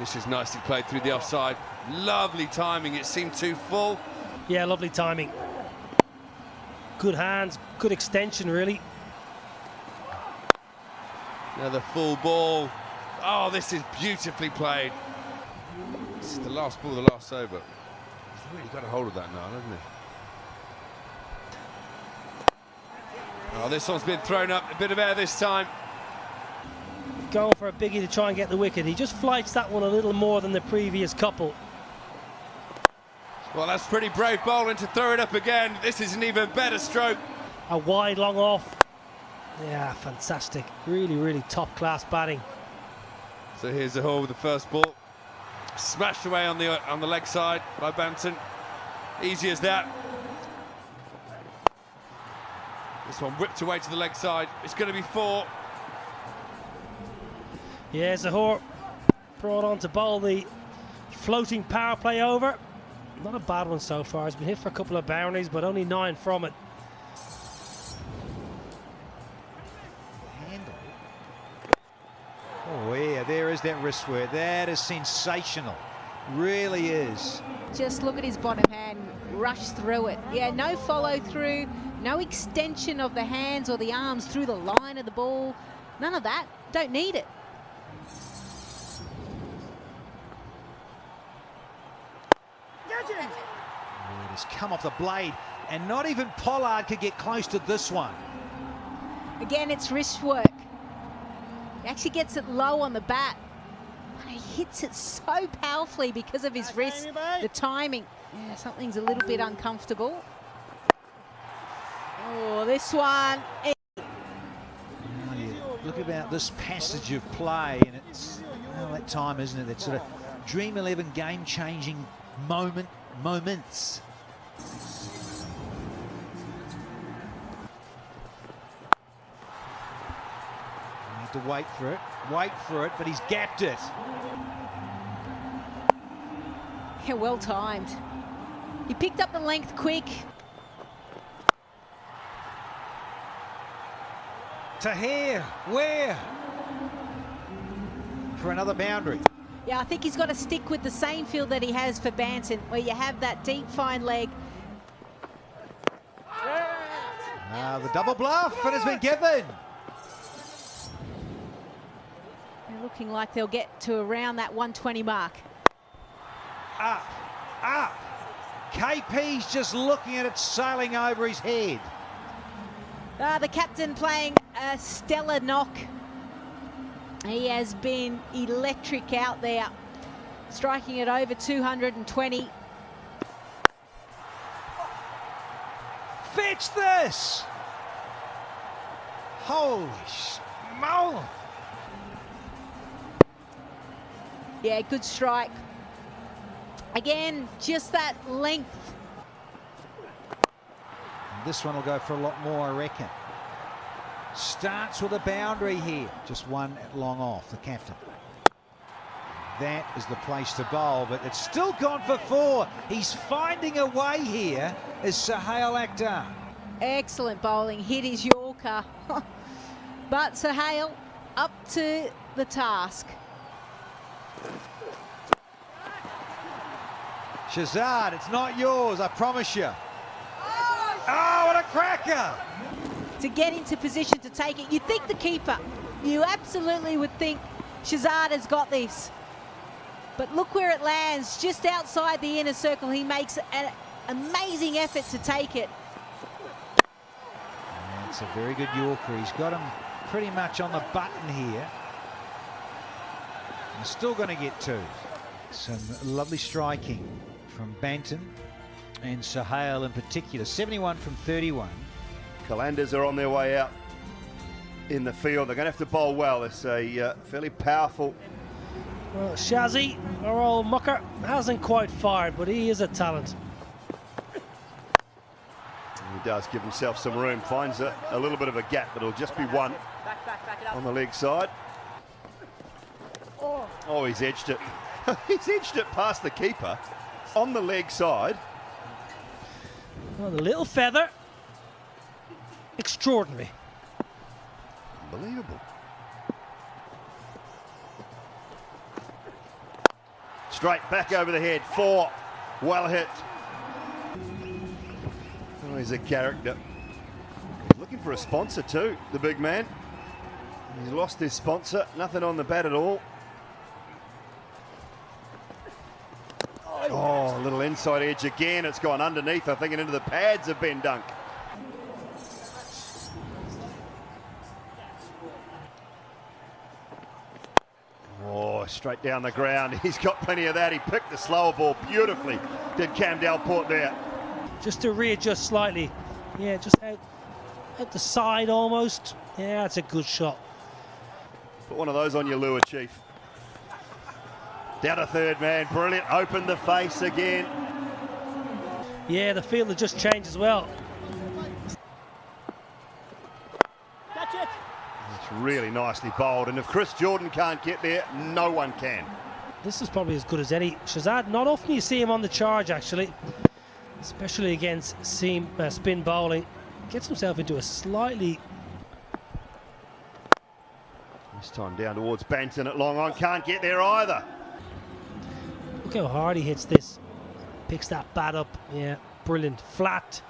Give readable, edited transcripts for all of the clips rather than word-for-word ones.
This is nicely played through the offside. Lovely timing, it seemed too full. Yeah, lovely timing. Good hands, good extension, really. Another full ball. Oh, this is beautifully played. This is the last ball, the last over. He's really got a hold of that now, hasn't he? Oh, this one's been thrown up, a bit of air this time. Going for a biggie to try and get the wicket. He just flights that one a little more than the previous couple. Well, that's pretty brave bowling to throw it up again. This is an even better stroke. A wide, long off. Yeah, fantastic. Really, really top-class batting. So here's the hole with the first ball. Smashed away on the leg side by Banton. Easy as that. This one whipped away to the leg side. It's going to be 4. Yeah, Zahoor brought on to bowl the floating power play over. Not a bad one so far. He's been hit for a couple of boundaries, but only 9 from it. Handle. Oh yeah, there is that wrist work. That is sensational. Really is. Just look at his bottom hand, rush through it. Yeah, no follow through, no extension of the hands or the arms through the line of the ball. None of that. Don't need it. Oh, it has come off the blade, and not even Pollard could get close to this one. Again, it's wrist work. He actually gets it low on the bat. He hits it so powerfully because of his wrist, the timing. Yeah, something's a little bit uncomfortable. Oh, this one. Oh, yeah. Look about this passage of play, and it's that time, isn't it? That sort of Dream 11 game-changing moments. You need to wait for it, but he's gapped it. Yeah, well timed. He picked up the length quick. Tahir, where? For another boundary. Yeah, I think he's got to stick with the same field that he has for Banton, where you have that deep, fine leg. The double bluff, and it's been given. They're looking like they'll get to around that 120 mark. Up. KP's just looking at it sailing over his head. The captain playing a stellar knock. He has been electric out there, striking it over 220. Fetch this! Holy smoke! Yeah, good strike. Again, just that length. And this one will go for a lot more, I reckon. Starts with a boundary here. Just one long off, the captain. That is the place to bowl, but it's still gone for 4. He's finding a way here is Sohail Akhtar. Excellent bowling, hit his Yorker. But Sohail up to the task. Shazad, it's not yours, I promise you. Oh, what a cracker! To get into position to take it. You think the keeper, you absolutely would think Shazad has got this. But look where it lands, just outside the inner circle. He makes an amazing effort to take it. It's a very good Yorker. He's got him pretty much on the button here. He's still going to get 2. Some lovely striking from Banton and Sohail in particular. 71 from 31. Kalanders are on their way out in the field. They're going to have to bowl well. It's a fairly powerful. Well, Shazzy, our old mucker, hasn't quite fired, but he is a talent. He does give himself some room. Finds a little bit of a gap, but it'll just be 1 on the leg side. Oh, he's edged it. He's edged it past the keeper on the leg side. Well, the little feather. Extraordinary. Unbelievable. straight back over the head. 4, well hit. Oh, he's a character. He's looking for a sponsor too, the big man. He's lost his sponsor, nothing on the bat at all. Oh, a little inside edge again. It's gone underneath, I think, and into the pads of Ben Dunk. Oh, straight down the ground. He's got plenty of that. He picked the slower ball beautifully, did Cam Delport there. Just to readjust slightly. Yeah, just out the side almost. Yeah, that's a good shot. Put one of those on your lure, Chief. Down to third man, brilliant. Opened the face again. Yeah, the field has just changed as well. That's it. It's really nicely bowled, and if Chris Jordan can't get there, no one can. This is probably as good as any. Shazad, not often you see him on the charge, actually, especially against spin bowling. Gets himself into a slightly... This time down towards Banton at long on, can't get there either. Look how hard he hits this. Picks that bat up. Yeah, brilliant. Flat.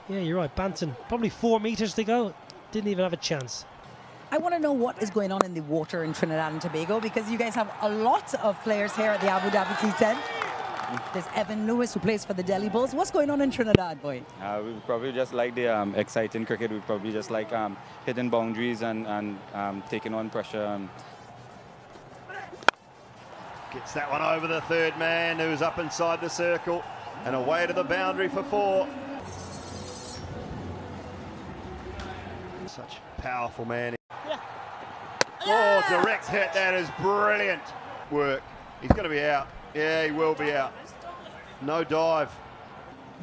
Yeah, you're right. Banton, probably 4 meters to go. Didn't even have a chance. I want to know what is going on in the water in Trinidad and Tobago, because you guys have a lot of players here at the Abu Dhabi T10. There's Evan Lewis, who plays for the Delhi Bulls. What's going on in Trinidad, boy? We probably just like the exciting cricket. We probably just like hitting boundaries and taking on pressure. Gets that one over the third man, who's up inside the circle, and away to the boundary for 4. Such powerful man. Oh, direct hit. That is brilliant work. He's going to be out. Yeah, he will be out. No dive.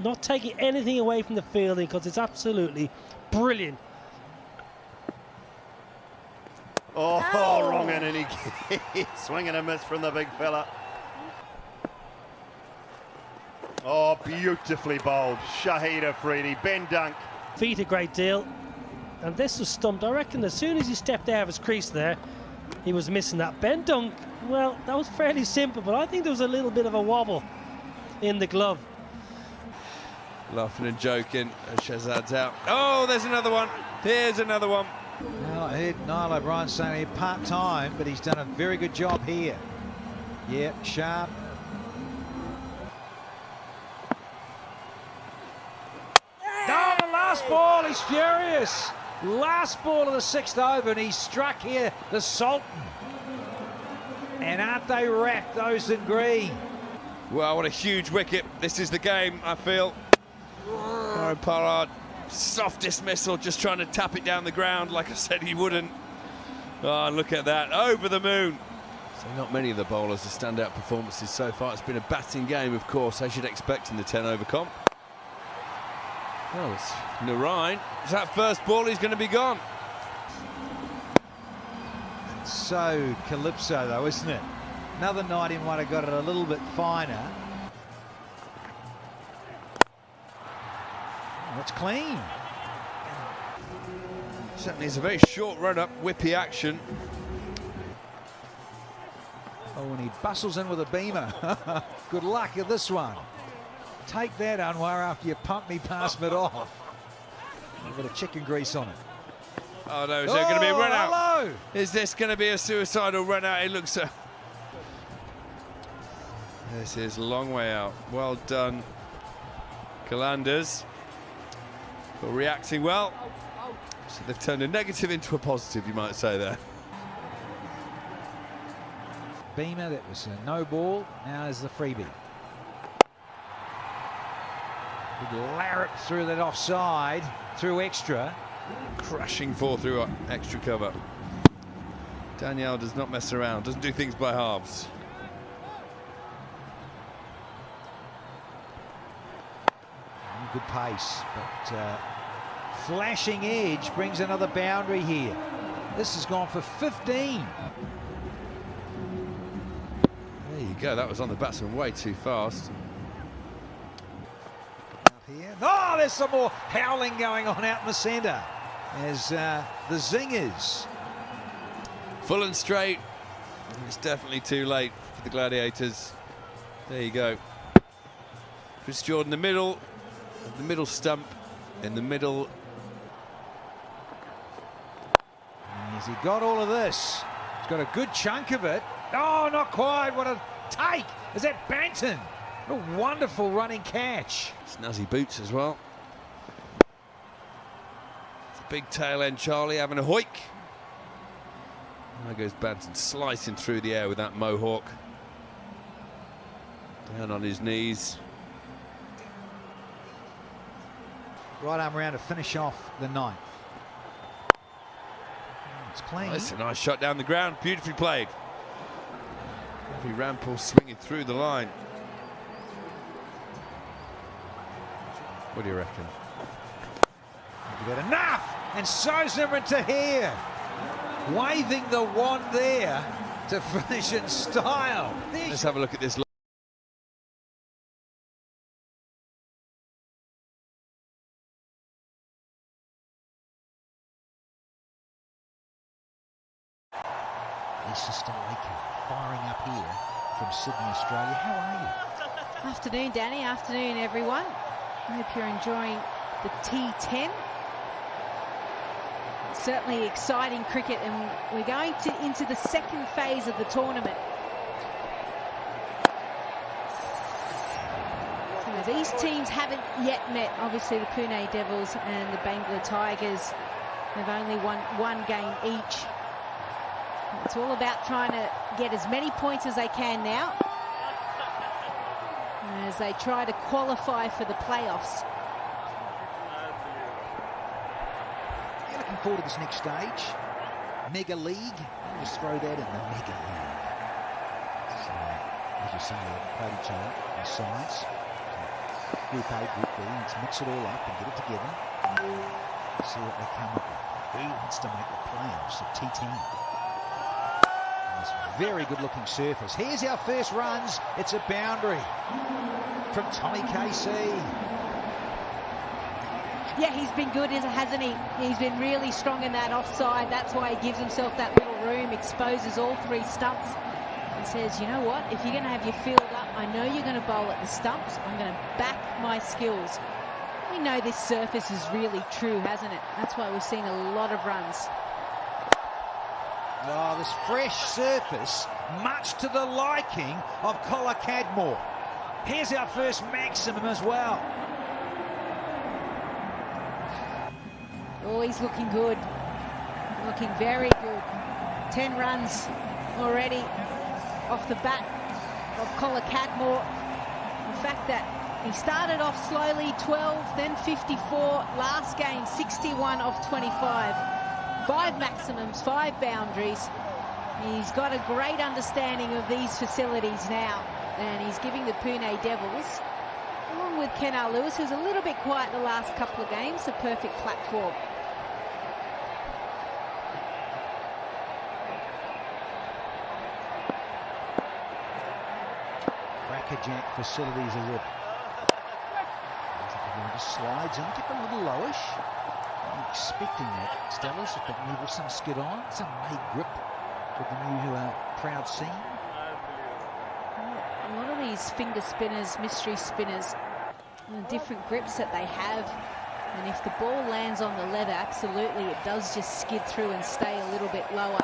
Not taking anything away from the fielding, because it's absolutely brilliant. Oh, wrong end, and he swing and a miss from the big fella. Oh, beautifully bowled. Shahid Afridi, Ben Dunk. Feet a great deal. And this was stumped. I reckon as soon as he stepped out of his crease there, he was missing that. Ben Dunk, well, that was fairly simple, but I think there was a little bit of a wobble in the glove. Laughing and joking, and Shazad's out. Oh, there's another one. Here's another one. Well, I heard Niall O'Brien saying he's part-time, but he's done a very good job here. Yeah, sharp. Oh, the last ball, he's furious. Last ball of the 6th over, and he's struck here, the Sultan. And aren't they wrapped, those in green? Well, what a huge wicket. This is the game, I feel. Aaron Parrard, soft dismissal, just trying to tap it down the ground like I said he wouldn't. Oh, look at that, over the moon. So not many of the bowlers have standout performances so far. It's been a batting game, of course, as you'd expect in the 10 over comp. Oh, it's Narain. It's that first ball, he's going to be gone. So Calypso, though, isn't it? Another night he might have got it a little bit finer. That's clean. Certainly is a very short run-up, whippy action. Oh, and he bustles in with a beamer. Good luck at this one. Take that, Anwar, after you pump me past mid-off. A bit of chicken grease on it. Oh no, is there going to be a run out? Hello. Is this going to be a suicidal run out? It looks so. This is a long way out. Well done, Calanders, for reacting well. So they've turned a negative into a positive, you might say there. Beamer, that was a no ball. Now is the freebie. Good larrup through that offside, through extra. Crashing 4 through extra cover. Danielle does not mess around, doesn't do things by halves. Good pace, but flashing edge brings another boundary here. This has gone for 15. There you go, that was on the batsman way too fast. Here. Oh, there's some more howling going on out in the centre as the zingers. Full and straight. It's definitely too late for the Gladiators. There you go. Chris Jordan, the middle stump, in the middle. Has he got all of this? He's got a good chunk of it. Oh, not quite. What a take. Is that Banton? What a wonderful running catch. Snazzy boots as well. It's a big tail end, Charlie having a hoik. There goes Banton slicing through the air with that mohawk. Down on his knees. Right arm round to finish off the ninth. It's clean. That's a nice shot down the ground, beautifully played. Every Rampal swinging through the line. What do you reckon? You got enough, and so Zimmerman to here, waving the wand there to finish in style. Let's have a look at this. Sister Lake firing up here from Sydney, Australia. How are you? Afternoon, Danny. Afternoon, everyone. I hope you're enjoying the T10. Certainly exciting cricket, and we're going into the second phase of the tournament. So these teams haven't yet met, obviously, the Pune Devils and the Bangla Tigers. They've only won one game each. It's all about trying to get as many points as they can now as they try to qualify for the playoffs. You're looking forward to this next stage. Mega League. Just throw that in the Mega League. So, as you say, they've played each other in science. Group A, Group B, let's mix it all up and get it together. See what they come up with. Who wants to make the playoffs at T10? Very good looking surface. Here's our first runs. It's a boundary from Tommy KC. Yeah, he's been good, hasn't he? He's been really strong in that offside. That's why he gives himself that little room, exposes all three stumps and says, you know what, if you're going to have your field up, I know you're going to bowl at the stumps. I'm going to back my skills. We know this surface is really true, hasn't it? That's why we're seeing a lot of runs. Oh, this fresh surface, much to the liking of Collar Cadmore. Here's our first maximum as well. Oh, he's looking good. Looking very good. 10 runs already off the bat of Collar Cadmore. The fact that he started off slowly, 12, then 54. Last game, 61 of 25. 5 maximums, 5 boundaries. He's got a great understanding of these facilities now, and he's giving the Pune Devils, along with Kennar Lewis, who's a little bit quiet the last couple of games, a perfect platform. Crackerjack facilities as it just slides in, get a little lowish. I'm expecting that, Stellas, with that Nevelson skid on. It's a made grip with the new proud scene. A lot of these finger spinners, mystery spinners, the different grips that they have, and if the ball lands on the leather, absolutely it does just skid through and stay a little bit lower.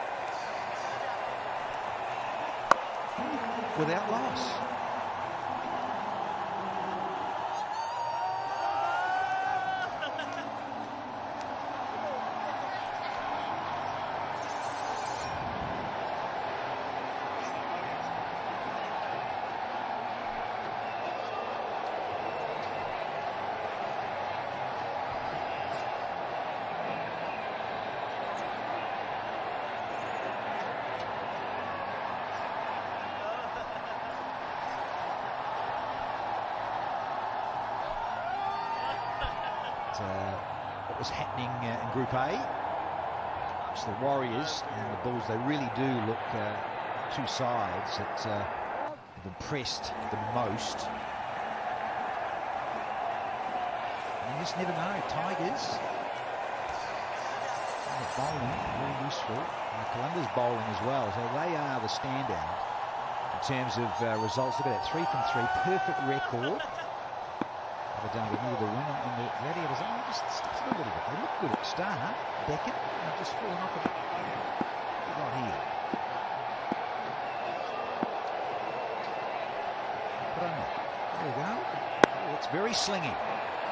Without loss. What was happening in Group A. It's the Warriors and the Bulls, they really do look two sides that have impressed the most. And you just never know. Tigers, and the bowling, very useful. And Columbia's bowling as well, so they are the standout. terms of results. Look at that, 3 from 3, perfect record. Abu Dhabi needed the win, and the Gladiators just a little bit. They look good at start. Beckett, they've just fallen off a bit. Not here. There we go. Oh, it's very slingy.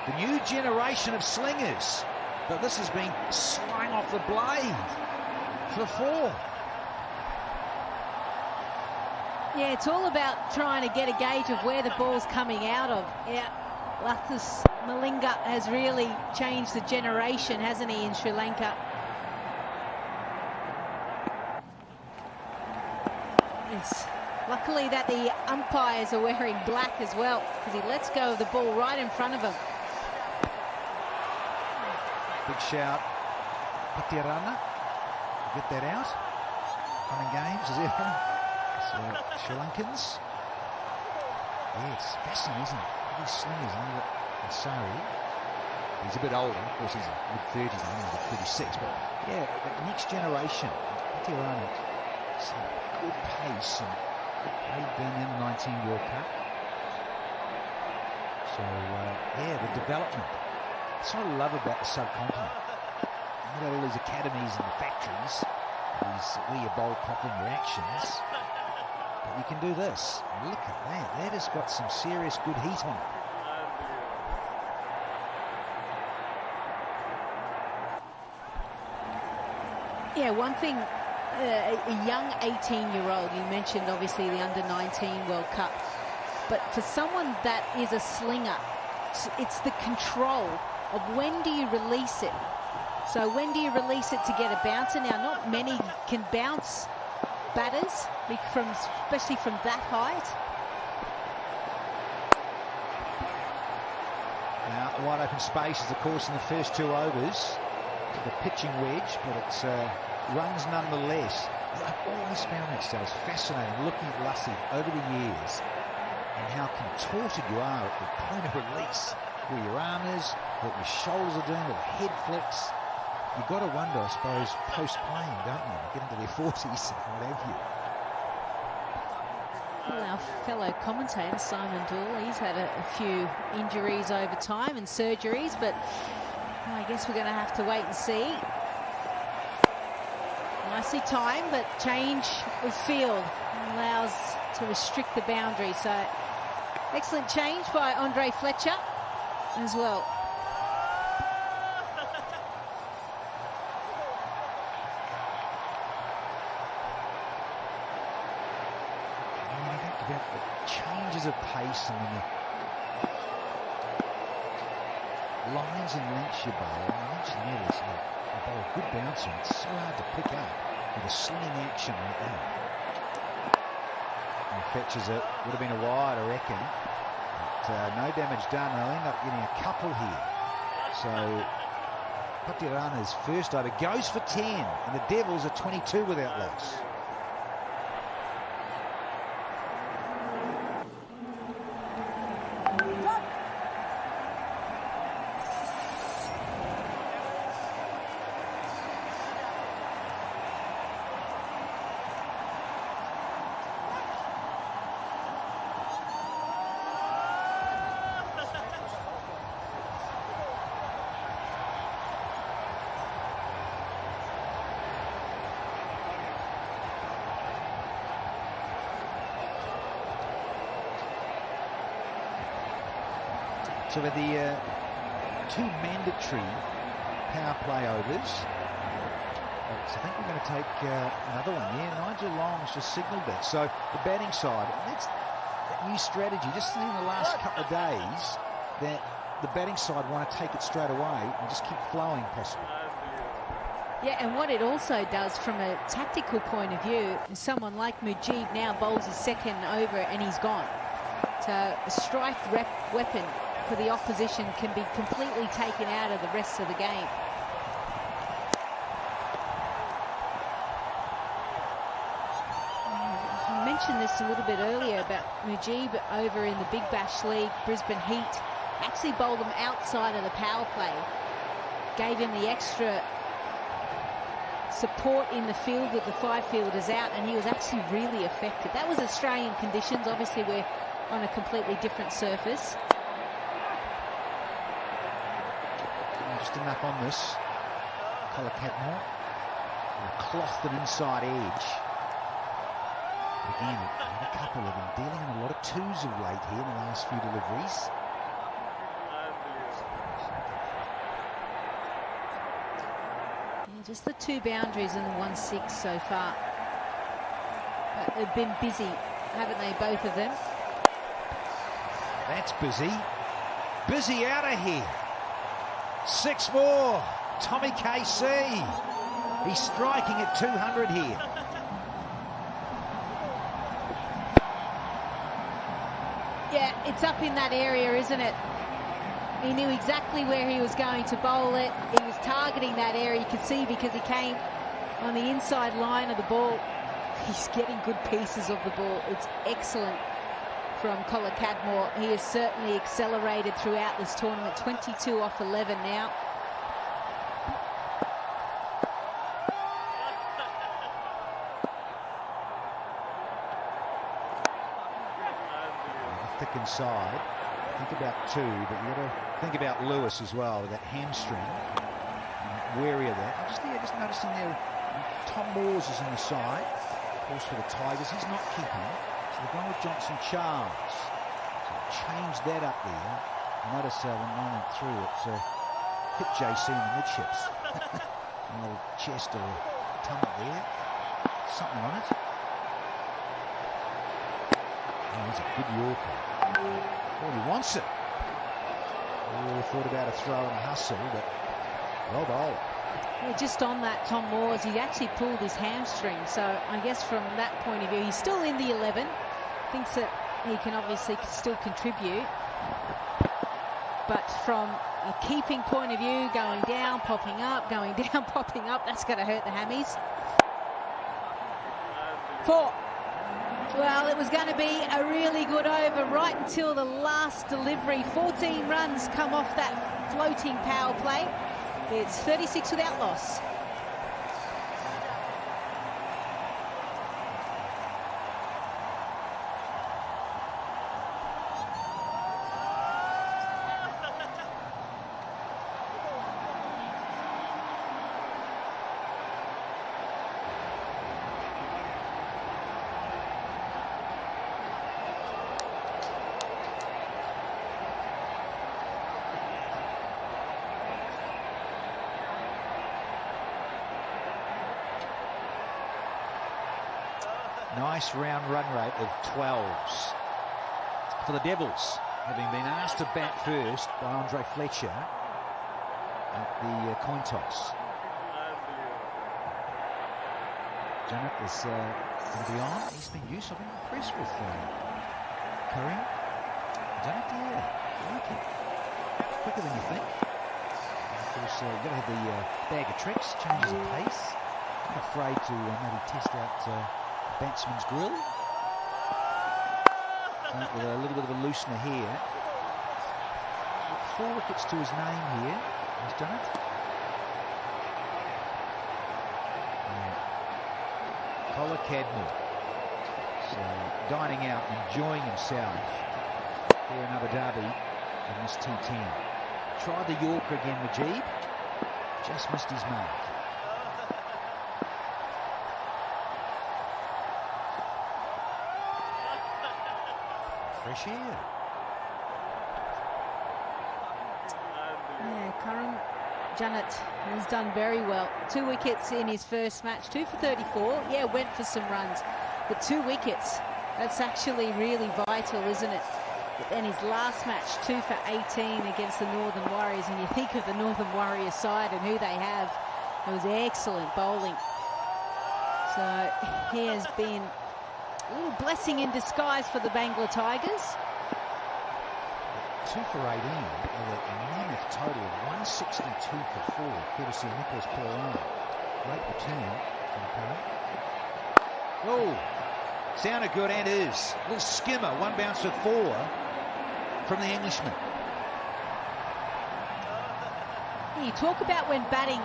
The new generation of slingers. But this has been slung off the blade for 4. Yeah, it's all about trying to get a gauge of where the ball's coming out of. Yeah, Lathis Malinga has really changed the generation, hasn't he, in Sri Lanka? It's luckily that the umpires are wearing black as well, because he lets go of the ball right in front of him. Big shout. Patirana. Get that out. Coming games, is it? So, Sri Lankans. Yeah, it's fascinating, isn't it? These slingers, and Sari. He's a bit older, of course, he's mid-30s, I think he's 36, but yeah, the next generation. Patirana, some good pace, and they've been in the 19 World Cup. So, yeah, the development. That's what I love about the subcontinent. You got all these academies and the factories, where you bowl proper reactions. But you can do this. Look at that. That has got some serious good heat on it. Yeah, one thing, a young 18-year-old, you mentioned obviously the under-19 World Cup, but for someone that is a slinger, it's the control of when do you release it. So when do you release it to get a bouncer? Now, not many can bounce batters, especially from that height. Now, wide open spaces, of course, in the first 2 overs. The pitching wedge, but it's runs nonetheless. I've always found that stuff fascinating, looking at Lassie over the years and how contorted you are at the point of release, where your arm is, what your shoulders are doing, what the head flicks. You've got to wonder, I suppose, post-playing, don't you? Get into their 40s and what have you. Well, our fellow commentator, Simon Dool, he's had a few injuries over time and surgeries, but I guess we're going to have to wait and see. Nicely timed, but change of field allows to restrict the boundary. So excellent change by Andre Fletcher as well. About the changes of pace and the lines and lengths you bowl. I mentioned there is a bowl a good bouncer. It's so hard to pick up with a slinging action like that. And Fetches it. Would have been a wide, I reckon. But no damage done. They'll end up getting a couple here. So Patirana's first over goes for 10, and the Devils are 22 without loss. So with the 2 mandatory power play overs, so I think we're going to take another one. Yeah, Nigel Long's just signalled that. So the batting side, that's that new strategy. Just in the last couple of days, that the batting side want to take it straight away and just keep flowing, possibly. Yeah, and what it also does from a tactical point of view, someone like Mujib now bowls his second over and he's gone. So a strike weapon for the opposition can be completely taken out of the rest of the game. I mentioned this a little bit earlier about Mujib over in the Big Bash League, Brisbane Heat. Actually bowled them outside of the power play. Gave him the extra support in the field with the 5 fielders out, and he was actually really effective. That was Australian conditions. Obviously, we're on a completely different surface. Just enough on this. Colour Cadmore. Clothed an inside edge. Again, a couple of them dealing in a lot of 2s of late here in the last few deliveries. Yeah, just the 2 boundaries and the 1-6 so far. But they've been busy, haven't they, both of them? That's busy. Busy out of here. 6 more. Tommy KC. He's striking at 200 here. Yeah, it's up in that area, isn't it? He knew exactly where he was going to bowl it. He was targeting that area, you could see, because he came on the inside line of the ball. He's getting good pieces of the ball. It's excellent from Colin Cadmore. He has certainly accelerated throughout this tournament. 22 off 11 now. Thick inside. Think about 2, but you've got to think about Lewis as well with that hamstring. Wary of that. Just noticing there, Tom Moores is in the side. Of course, for the Tigers, he's not keeping. So they're going with Johnson Charles. So change that up there. Notice when I went through it, hit JC in the midships. An old chest or tumble there. Something on it. Oh, that's a good Yorker. Oh, he wants it. Oh, thought about a throw and a hustle, but well bowled. Yeah, just on that, Tom Moores, he actually pulled his hamstring. So I guess from that point of view, he's still in the 11. Thinks that he can obviously still contribute. But from a keeping point of view, going down, popping up, going down, popping up, that's going to hurt the hammies. 4. Well, it was going to be a really good over right until the last delivery. 14 runs come off that floating power play. It's 36 without loss. Nice round run rate of 12s for the Devils, having been asked to bat first by Andre Fletcher at the coin toss. Janet is going to be on. He's been used. I've been impressed with Curry. Janet, yeah, I like it. Quicker than you think. Of course, you've got to have the bag of tricks, changes of pace. Not afraid to maybe test out batsman's grill. With a little bit of a loosener here. 4 wickets to his name here. He's done it. Colin Cadmore. So dining out, enjoying himself here in Abu Dhabi in this T10. Tried the Yorker again, Majid. Just missed his mark. Fresh air. Yeah, Karan Janet has done very well. 2 wickets in his first match, 2 for 34. Yeah, went for some runs, but 2 wickets. That's actually really vital, isn't it? But then his last match, 2 for 18 against the Northern Warriors, and you think of the Northern Warriors side and who they have. It was excellent bowling. So he has been a little blessing in disguise for the Bangla Tigers. 2 for 18, with a mammoth total of 162 for 4, courtesy of Nicholas Perrin. Great return from Perrin. Oh, sounded good and is. A little skimmer, 1 bounce for 4 from the Englishman. You talk about when batting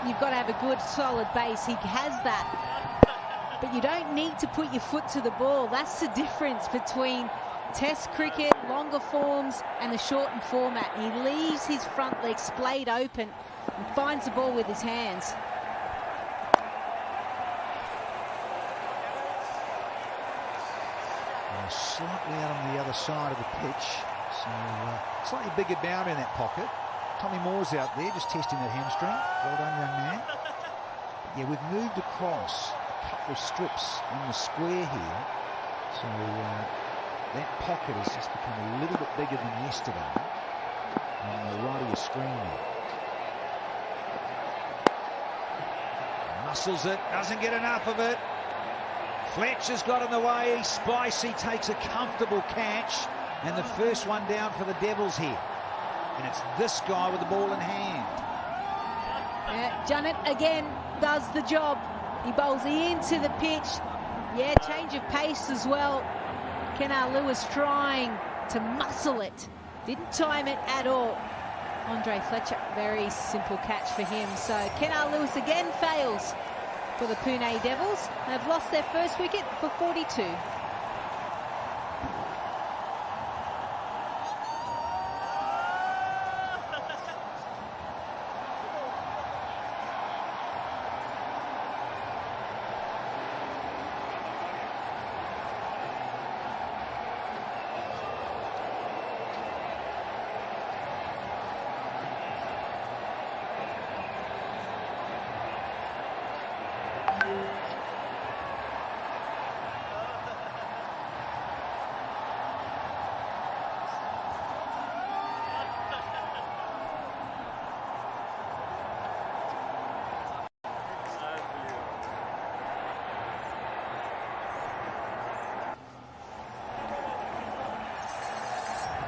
you've got to have a good, solid base. He has that. But you don't need to put your foot to the ball. That's the difference between Test cricket, longer forms, and the shortened format. He leaves his front leg splayed open and finds the ball with his hands. Slightly out on the other side of the pitch, so slightly bigger boundary in that pocket. Tommy Moore's out there just testing that hamstring. Well done, young man. But yeah, we've moved across a couple of strips in the square here, so that pocket has just become a little bit bigger than yesterday on the right of your screen there. Muscles it, doesn't get enough of it. Fletcher's got in the way. Spicy takes a comfortable catch, and the first one down for the Devils here. And it's this guy with the ball in hand. Junnett again does the job. He bowls into the pitch. Yeah, change of pace as well. Kennard Lewis trying to muscle it. Didn't time it at all. Andre Fletcher, very simple catch for him. So Kennard Lewis again fails for the Pune Devils. They've lost their first wicket for 42.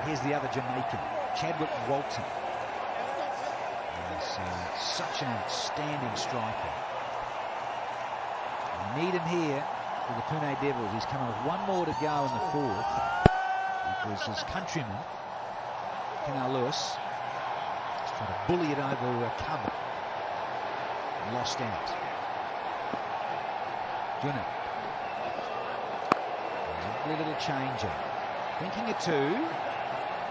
Here's the other Jamaican, Chadwick Walton. He's such an outstanding striker. They need him here for the Pune Devils. He's coming with one more to go in the fourth because his countryman, Kennard Lewis, is trying to bully it over a cover and lost out. Junnett. Lovely little changer. Thinking of two.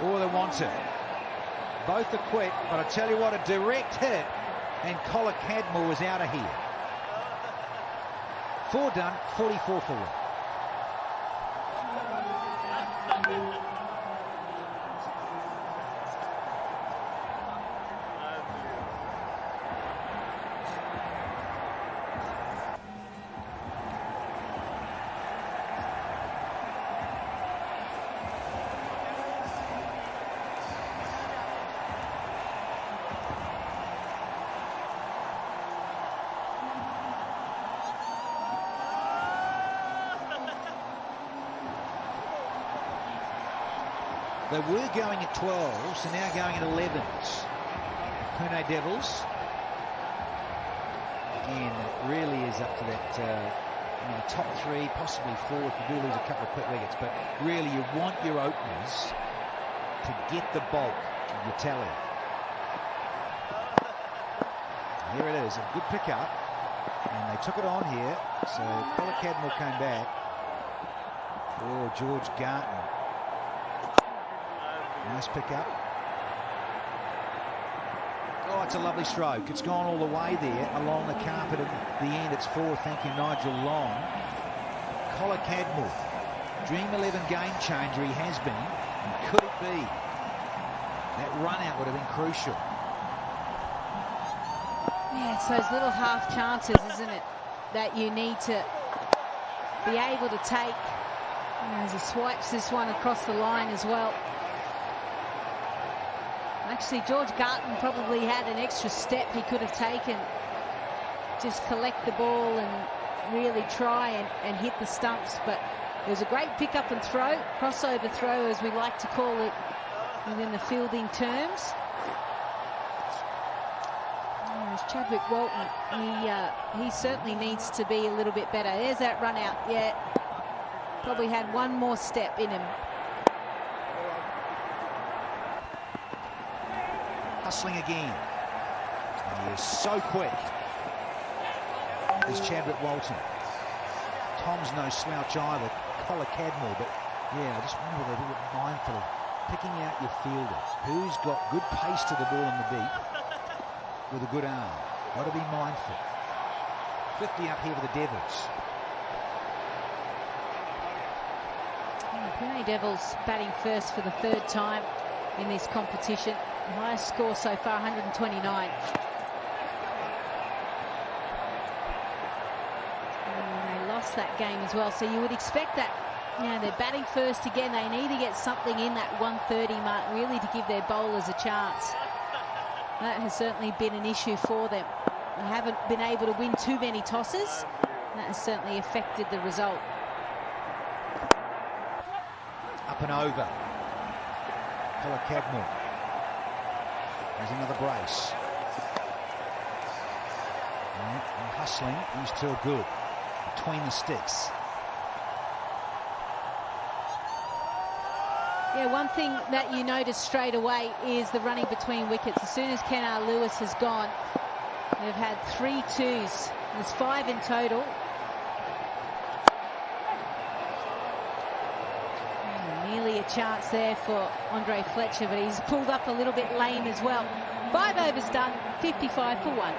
Or they want it. Both are quick, but I tell you what, a direct hit, and Collar Cadmore was out of here. 4 done, 44 for 1. They were going at 12s, so now going at 11s. Pune Devils. Again, it really is up to that top 3, possibly 4 if you do lose a couple of quick wickets. But really, you want your openers to get the bulk of your tally. Here it is, a good pick-up. And they took it on here. So Collar Cadmore came back. Oh, George Garton. Nice pick up. Oh, it's a lovely stroke. It's gone all the way there along the carpet at the end. It's 4, thank you, Nigel Long. Collar Cadmore, Dream 11 game changer he has been. And could it be? That run out would have been crucial. Yeah, it's those little half chances, isn't it, that you need to be able to take. As he swipes this one across the line as well. Actually, George Garton probably had an extra step he could have taken. Just collect the ball and really try and hit the stumps. But it was a great pick-up and throw, crossover throw as we like to call it within the fielding terms. There's Chadwick Walton. He certainly needs to be a little bit better. There's that run out. Yeah, probably had one more step in him. Hustling again. And He is so quick. Is Chadwick Walton. Tom's no slouch either, Collar Cadmore, but yeah, I just wonder whether they're a bit mindful of picking out your fielder. Who's got good pace to the ball in the deep with a good arm. Got to be mindful. 50 up here for the Devils. Pune Devils batting first for the third time in this competition. The highest score so far, 129. And they lost that game as well, so you would expect that. You know, they're batting first again. They need to get something in that 130 mark, really, to give their bowlers a chance. That has certainly been an issue for them. They haven't been able to win too many tosses. That has certainly affected the result. Up and over. Collar Cadmore. There's another brace. And hustling, these two are good. Between the sticks. Yeah, one thing that you notice straight away is the running between wickets. As soon as Kenar Lewis has gone, they've had 3 twos. There's 5 in total. Nearly a chance there for Andre Fletcher, but he's pulled up a little bit lame as well. 5 overs done, 55 for 1.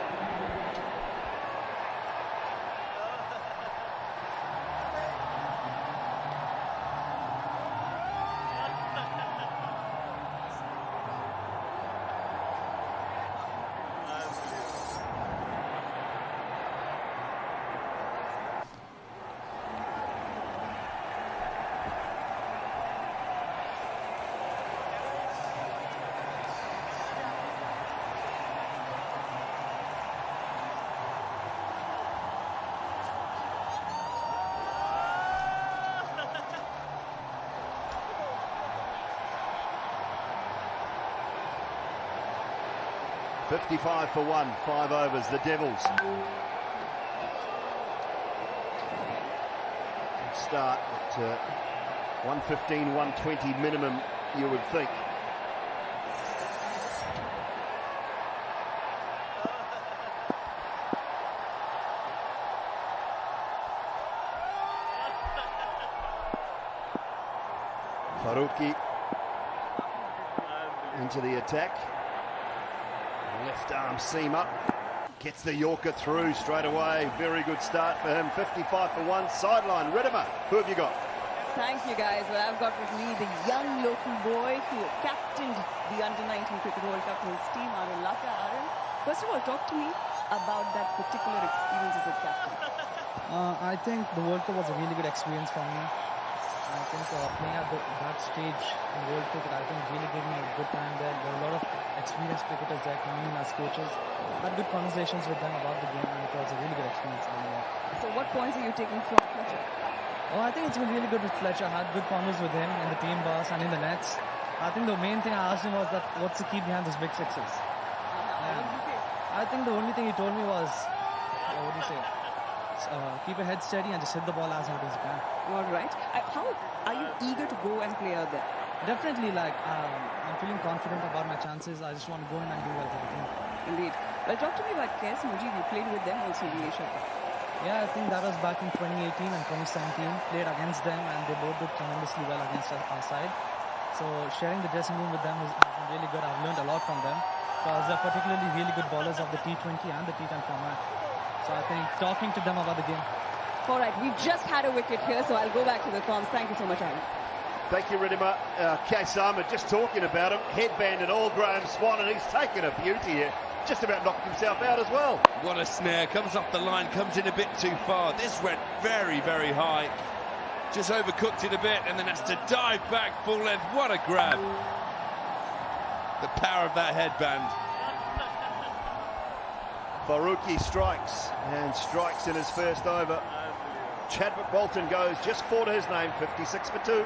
$55 for 1, 5 overs, the Devils. Start at 115, 120 minimum, you would think. Faruqi into the attack. Left arm seam up, gets the Yorker through straight away. Very good start for him. 55 for 1. Sideline, Riddimer, who have you got? Thank you, guys. Well, I've got with me the young local boy who captained the Under-19 Cricket World Cup for his team, Arun Laka. Arun, first of all, talk to me about that particular experience as a captain. I think the World Cup was a really good experience for me. I think playing at that stage in world cricket, I think really gave me a good time there. There were a lot of experienced cricketers there coming in as coaches. Had good conversations with them about the game, and it was a really good experience. So what points are you taking from Fletcher? Oh, I think it's been really good with Fletcher. I had good convos with him in the team bus and in the nets. I think the main thing I asked him was that what's the key behind those big sixes? What did you say? I think the only thing he told me was, what do you say? Keep your head steady and just hit the ball as hard as you can. All right. How are you eager to go and play out there? Definitely, I'm feeling confident about my chances. I just want to go in and do well for the team. Indeed. Well, talk to me about Kes Mujib. You played with them also in the Asia Cup. Yeah, I think that was back in 2018 and 2017. Played against them, and they both did tremendously well against our side. So sharing the dressing room with them has been really good. I've learned a lot from them because they're particularly really good bowlers of the T20 and the T10 format. So I think talking to them about the game. All right, we've just had a wicket here, so I'll go back to the comms. Thank you so much, Aaron. Thank you, Riddimer. Kasama just talking about him. Headband and all, Graham Swan, and he's taken a beauty here. Just about knocked himself out as well. What a snare. Comes off the line, comes in a bit too far. This went very, very high. Just overcooked it a bit and then has to dive back full length. What a grab. The power of that headband. Faruqi strikes, and strikes in his first over. Chadwick Bolton goes just 4 to his name, 56 for 2.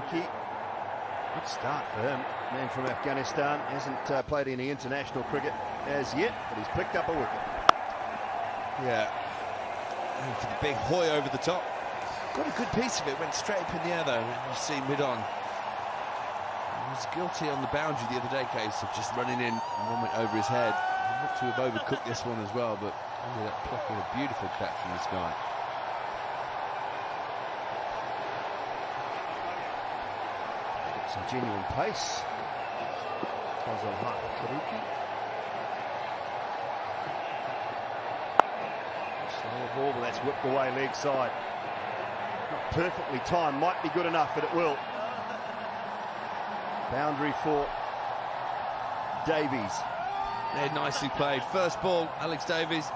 Faruqi. Good start for him. Man from Afghanistan, hasn't played any international cricket as yet, but he's picked up a wicket. Yeah. And for the big hoy over the top. Got a good piece of it, went straight up in the air though, you see mid-on. He was guilty on the boundary the other day, Case, of just running in and one went over his head. He looked to have overcooked this one as well, but ended up plucking a beautiful catch from this guy. Some genuine pace. Faruqi. Slower ball, but that's whipped away leg side. Not perfectly timed, might be good enough, but it will. Boundary for Davies. Yeah, nicely played. First ball, Alex Davies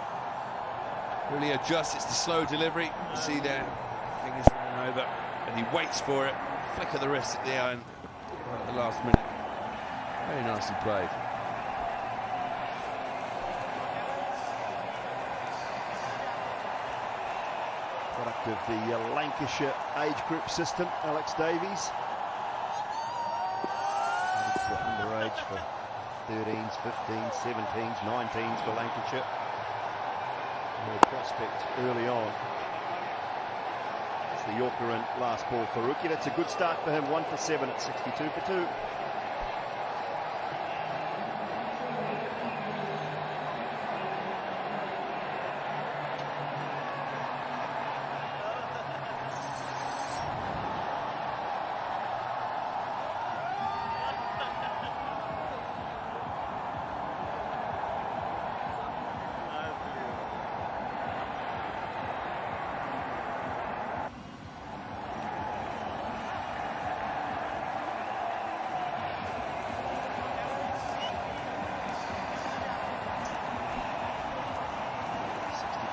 really adjusts. It's the slow delivery. You see there, fingers running over, and he waits for it. Flick of the wrist at the iron at the last minute. Very nicely played. Product of the Lancashire age group system, Alex Davies. Underage for 13s, 15s, 17s, 19s for Lancashire. Real prospect early on. It's the Yorker and last ball for Faruqi. That's a good start for him. 1 for 7 at 62 for 2.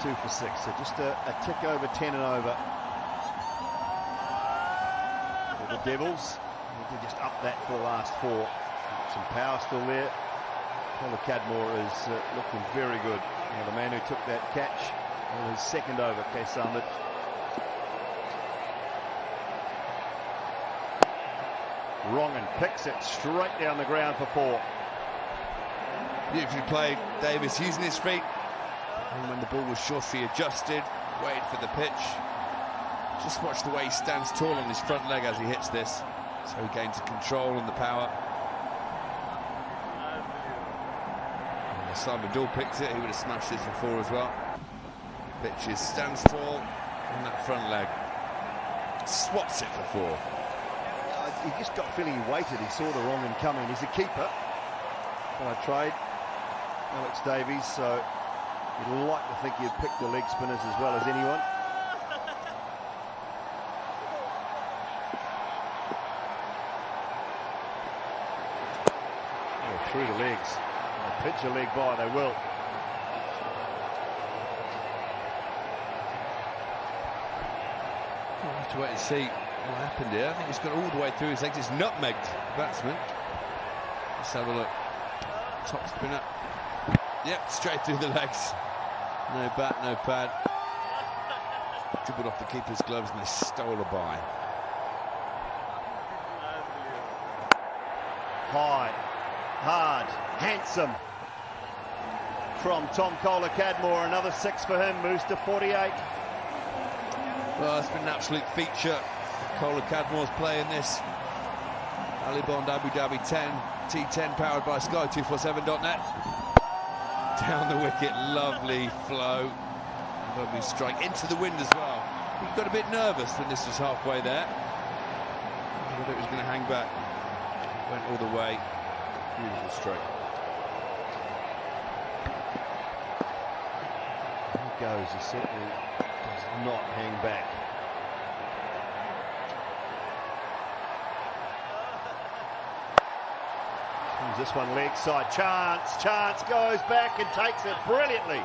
Two for 6, so just a tick over 10 and over for the Devils. They just up that for the last 4. Some power still there. Colin Cadmore is looking very good. Now the man who took that catch on his second over, Case Ahmed. Wrong and picks it straight down the ground for 4. Beautifully played. Davis using his feet. And when the ball was short, he adjusted, waited for the pitch. Just watch the way he stands tall on his front leg as he hits this. So he gains the control and the power. And Simon Dool picks it, he would have smashed this for 4 as well. Pitches, stands tall on that front leg. Swats it for 4. He just got feeling he waited, he saw the wrong one coming. He's a keeper by trade, Alex Davies, so you'd like to think he'd pick the leg spinners as well as anyone. Oh, through the legs. They'll pitch a leg by, they will. We'll have to wait and see what happened here. I think he's got all the way through his legs. It's nutmegged the batsman. Let's have a look. Top spinner. Yep, straight through the legs. No bat, no pad. Dribbled off the keeper's gloves and they stole a bye. High, hard, handsome from Tom Kohler-Cadmore. Another 6 for him, moves to 48. Well, it's been an absolute feature. Kohler-Cadmore's playing this. Ali Bond Abu Dhabi 10, T10 powered by Sky247.net. Down the wicket, lovely flow, lovely strike into the wind as well. He got a bit nervous when this was halfway there. I thought it was going to hang back. Went all the way. Beautiful stroke. He goes, he certainly does not hang back. This one leg side, chance goes back and takes it brilliantly.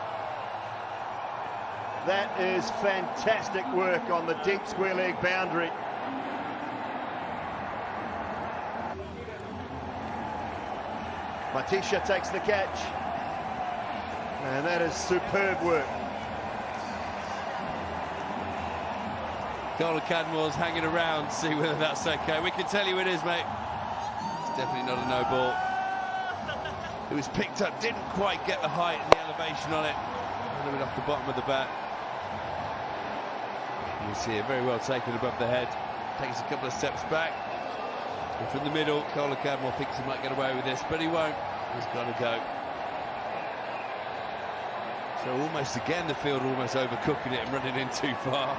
That is fantastic work on the deep square leg boundary. Matisha takes the catch, and that is superb work. Colin Cadmore's hanging around to see whether that's okay. We can tell you it is, mate. It's definitely not a no ball. It was picked up, didn't quite get the height and the elevation on it. A little bit off the bottom of the bat. You see it very well taken above the head. Takes a couple of steps back. And from the middle, Colin Cadmore thinks he might get away with this, but he won't. He's got to go. So almost again, the field almost overcooking it and running in too far.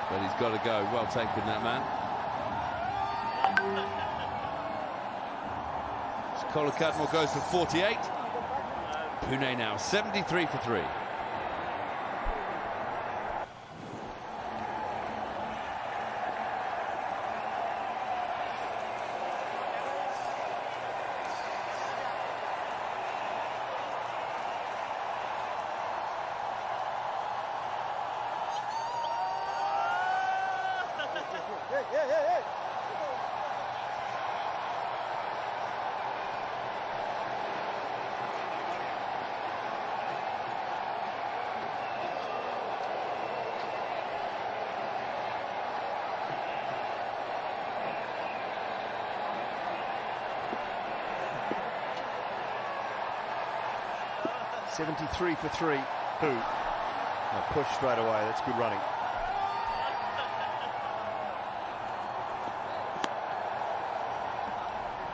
But he's got to go. Well taken, that man. So Colin Cadmore goes for 48. Pune now 73 for 3. $73 for 3. Who? Push straight away. That's good running.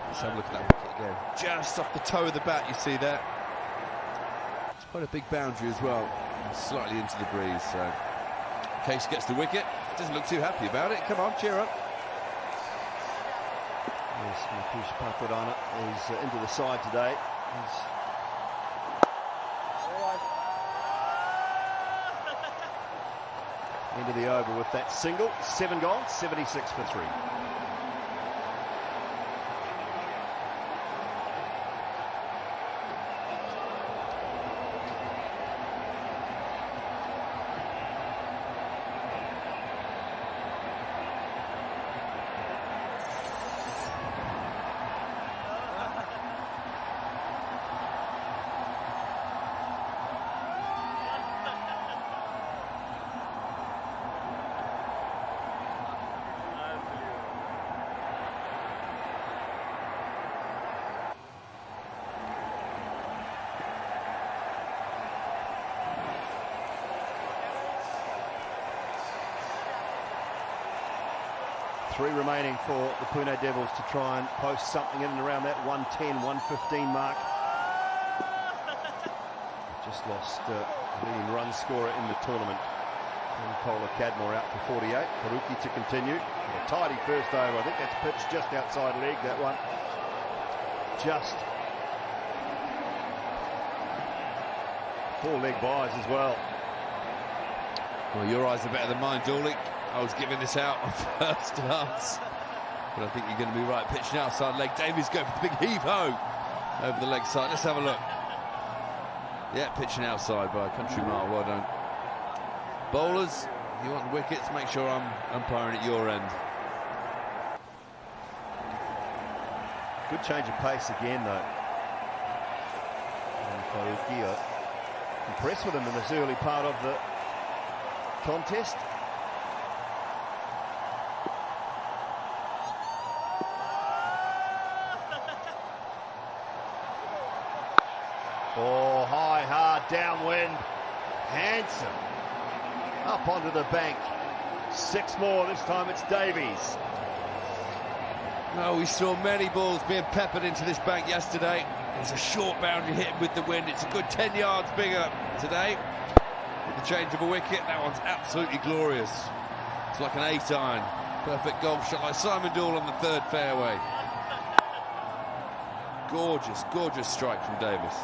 Let's have a look at that wicket again. Just off the toe of the bat, you see that. It's quite a big boundary as well. Slightly into the breeze, so Case gets the wicket. Doesn't look too happy about it. Come on, cheer up. Yes, Makush Pakwadana is into the side today. He's into the over with that single. 7 gone, 76 for 3. Three remaining for the Pune Devils to try and post something in and around that 110, 115 mark. Just lost the leading run scorer in the tournament. And Colin Cadmore out for 48. Faruqi to continue. A tidy first over. I think that's pitched just outside leg, that one. Just 4 leg buys as well. Well, your eyes are better than mine, Dooley. I was giving this out on first glance, but I think you're going to be right. Pitching outside leg. Davies going for the big heave-ho over the leg side. Let's have a look. Yeah, pitching outside by a country mile. Well done. Bowlers, you want the wickets, make sure I'm umpiring at your end. Good change of pace again, though. And Faruqi, impressed with him in this early part of the contest. Oh, high, hard, downwind. Handsome. Up onto the bank. 6 more. This time it's Davies. No, we saw many balls being peppered into this bank yesterday. It's a short boundary hit with the wind. It's a good 10 yards bigger today. With the change of a wicket, that one's absolutely glorious. It's like an 8-iron. Perfect golf shot like Simon Doull on the 3rd fairway. Gorgeous, gorgeous strike from Davis.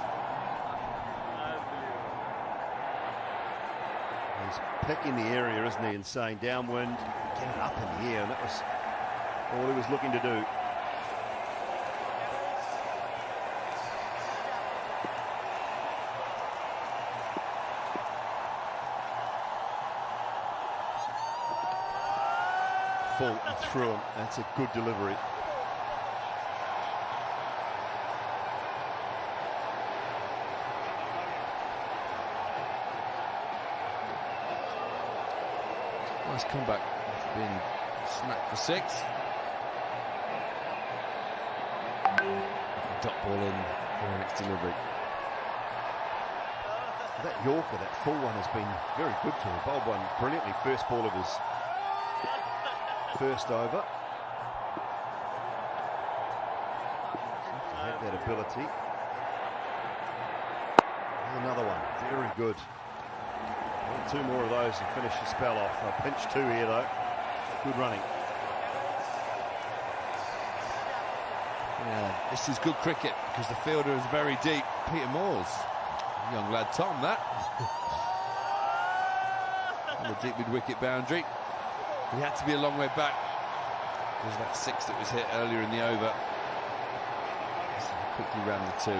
He's picking the area, isn't he, and saying downwind, get it up in the air, and that was all he was looking to do. Full and through him. That's a good delivery. Nice comeback. Being smacked for 6. Dot ball in for its delivery. That Yorker, that full one, has been very good to him. Bowled one brilliantly. First ball of his first over. Had that ability. Another one, very good. Well, 2 more of those and finish the spell off. A pinch 2 here though. Good running. Yeah, this is good cricket because the fielder is very deep. Peter Moore's young lad Tom, that. On the deep mid-wicket boundary. He had to be a long way back. It was that 6 that was hit earlier in the over. So he quickly ran the 2.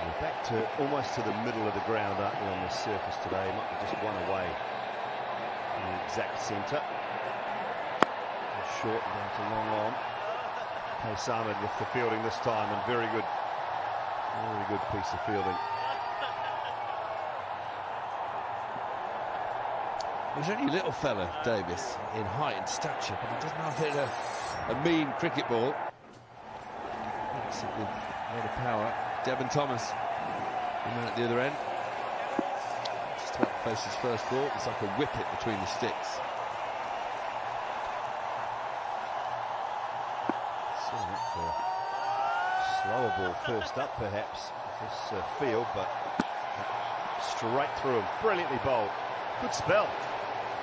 We're back to almost to the middle of the ground, aren't we, on this surface today? Might be just 1 away in the exact centre. Short and down to long on. Pace Ahmed with the fielding this time, and very good piece of fielding. He's only a little fella, Davis, in height and stature, but he doesn't have hit a mean cricket ball. That's a good lot of power. Devon Thomas, the man at the other end. Just about to face his first ball. It's like a wicket between the sticks. Slower ball first up, perhaps, this field, but straight through him. Brilliantly bowled. Good spell.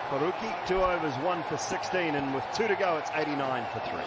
Faruqi, 2 overs, 1 for 16, and with 2 to go, it's 89 for 3.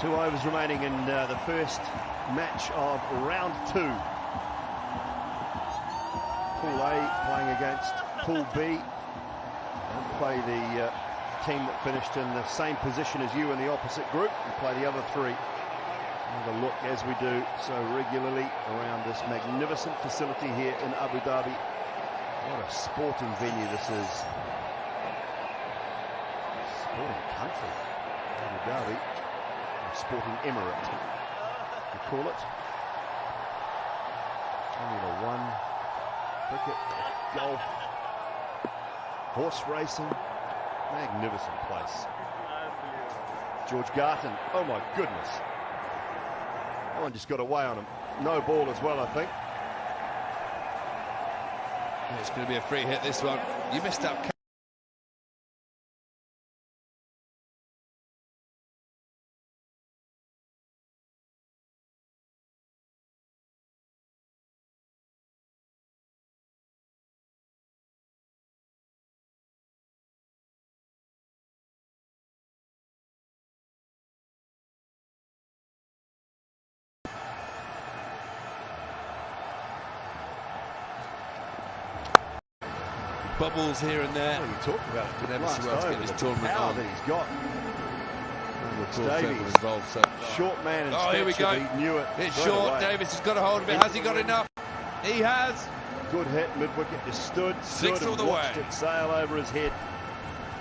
Two overs remaining in the first match of round 2. Pool A playing against Pool B. And play the team that finished in the same position as you in the opposite group. We play the other 3. Have a look, as we do so regularly, around this magnificent facility here in Abu Dhabi. What a sporting venue this is. Sporting country, Abu Dhabi. Sporting Emirate, you call it. Formula 1, cricket, golf, horse racing, magnificent place. George Garton, oh my goodness. That one just got away on him. No ball as well, I think. It's going to be a free hit, this one. You missed out. Bubbles here and there. Well, you talked about it. Did ever see well to get this tournament on. That he's got. Davies involved, so. Short man and here we go. He knew it. It's short. Away. Davis has got a hold of it. Has he got enough? He has. Good hit. Mid-wicket just stood. 6 all the way. Watched it sail over his head.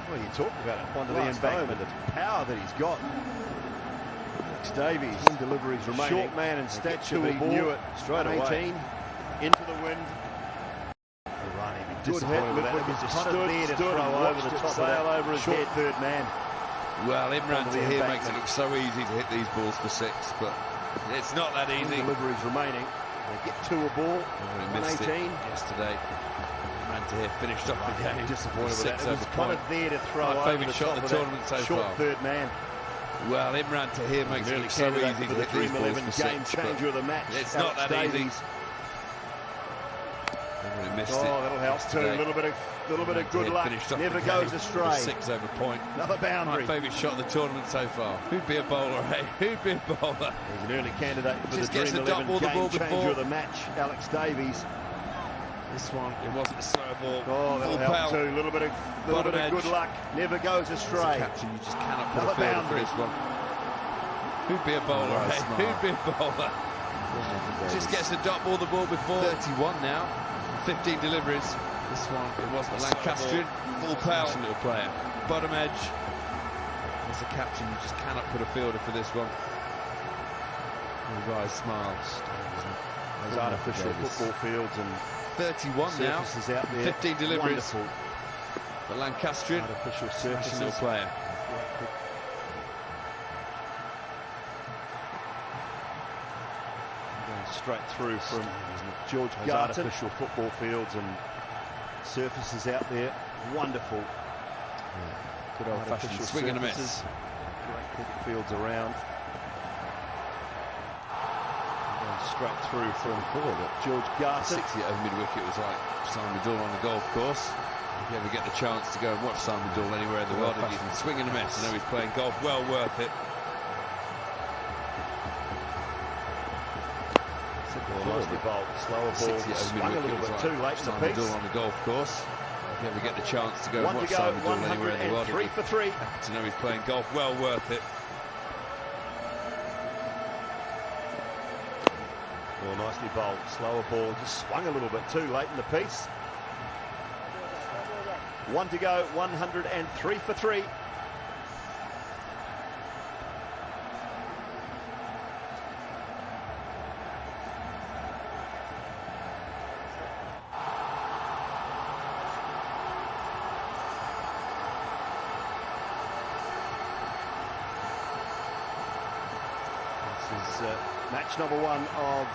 Well, you talked about it. Onto the embankment. The power that he's got. Davies. Deliveries remaining. Short man and stature. He knew it straight away. 18 into the wind. Good hit, mid-wicket just stood over the top, sail over his head. Third man. Well, Imran Tahir makes it look so easy to hit these balls for 6, but it's not that easy. Deliveries remaining. They get 2 a ball. He missed it yesterday. Imran Tahir finished off the game. Disappointed with that. It was kind of there to throw over favourite shot of the tournament so short far. Third man. Well, Imran Tahir makes it look so easy to hit these balls for 6. Game changer of the match. It's not that easy. Really missed it. That'll help too. A little bit of good luck. Never goes astray. 6 over point. Another boundary. My favourite shot of the tournament so far. Who'd be a bowler, hey? Who'd be a bowler? He's an early candidate for Just the gets Dream the dot 11 ball, the ball game changer before. of the match, Alex Davies. This one, it wasn't a slow ball. That'll Full help power. too. A little bit of good luck. Never goes astray. Captain, you just cannot put Another a fielder for boundary. this one. Who'd be a bowler, hey? Who'd be a bowler? Just gets the dot ball, the ball before. 31 now. 15 deliveries. This one, it wasn't a Lancastrian. Full power. Little player. Bottom edge. As a captain, you just cannot put a fielder for this one. The guy smiles. Those artificial football fields and 31 now. surfaces out there. 15 deliveries. Wonderful. The Lancastrian. Artificial surfaces. Little player. Going straight through from George Garton. Artificial football fields and surfaces out there. Wonderful. Good old-fashioned swing and a miss. Great cricket fields around. Going straight through from George Garton. 60 over mid-wicket was like Simon Dull on the golf course. If you ever get the chance to go and watch Simon Dull anywhere in the world, you can swing and a miss. I know he's playing golf, well worth it. Nicely bowled, slower ball, swung a little bit too late in the piece. Dull on the golf course. If you ever get the chance to go and watch Simon Dull anywhere in the world, 3 for 3. To know he's playing golf, well worth it. Well, nicely bowled, slower ball, just swung a little bit too late in the piece. 1 to go, 103 for 3. This is match number 1 of